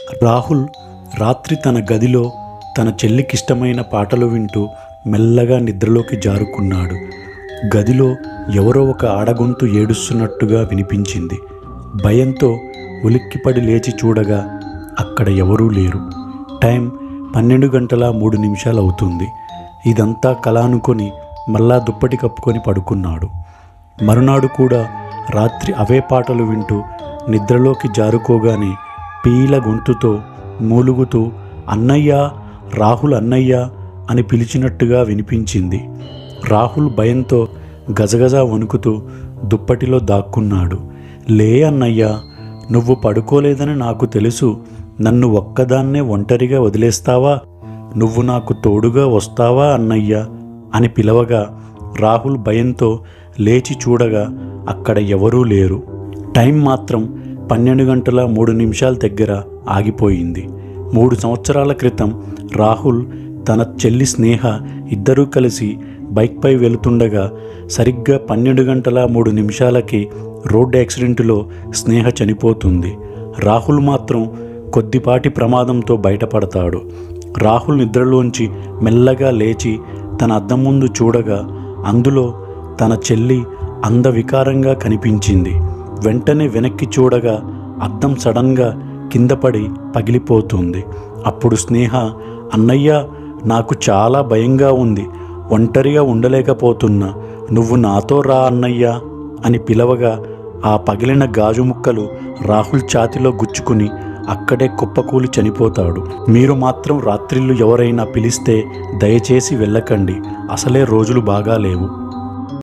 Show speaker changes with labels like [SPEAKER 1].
[SPEAKER 1] రాహుల్ రాత్రి తన గదిలో తన చెల్లికిష్టమైన పాటలు వింటూ మెల్లగా నిద్రలోకి జారుకున్నాడు. గదిలో ఎవరో ఒక ఆడగొంతు ఏడుస్తున్నట్టుగా వినిపించింది. భయంతో ఉలిక్కిపడి లేచి చూడగా అక్కడ ఎవరూ లేరు. టైం 12:03 అవుతుంది. ఇదంతా కల అనుకొని మళ్ళా దుప్పటి కప్పుకొని పడుకున్నాడు. మరునాడు కూడా రాత్రి అవే పాటలు వింటూ నిద్రలోకి జారుకోగానే పీల గొంతుతో మూలుగుతూ అన్నయ్య, రాహుల్ అన్నయ్య అని పిలిచినట్టుగా వినిపించింది. రాహుల్ భయంతో గజగజ వణుకుతూ దుప్పటిలో దాక్కున్నాడు. లే అన్నయ్య, నువ్వు పడుకోలేదని నాకు తెలుసు. నన్ను ఒక్కదాన్నే ఒంటరిగా వదిలేస్తావా? నువ్వు నాకు తోడుగా వస్తావా అన్నయ్య అని పిలవగా రాహుల్ భయంతో లేచి చూడగా అక్కడ ఎవరూ లేరు. టైం మాత్రం 12:03 దగ్గర ఆగిపోయింది. 3 సంవత్సరాల క్రితం రాహుల్ తన చెల్లి స్నేహ ఇద్దరూ కలిసి బైక్పై వెళుతుండగా సరిగ్గా 12:03కి రోడ్డు యాక్సిడెంటులో స్నేహ చనిపోతుంది. రాహుల్ మాత్రం కొద్దిపాటి ప్రమాదంతో బయటపడతాడు. రాహుల్ నిద్రలోంచి మెల్లగా లేచి తన అద్దం ముందు చూడగా అందులో తన చెల్లి అందవికారంగా కనిపించింది. వెంటనే వెనక్కి చూడగా అద్దం సడన్గా కింద పడి పగిలిపోతుంది. అప్పుడు స్నేహ, అన్నయ్య, నాకు చాలా భయంగా ఉంది. ఒంటరిగా ఉండలేకపోతున్నా. నువ్వు నాతో రా అన్నయ్య అని పిలవగా ఆ పగిలిన గాజు ముక్కలు రాహుల్ ఛాతీలో గుచ్చుకుని అక్కడే కుప్పకూలి చనిపోతాడు. మీరు మాత్రం రాత్రిళ్ళు ఎవరైనా పిలిస్తే దయచేసి వెళ్ళకండి. అసలే రోజులు బాగా లేవు.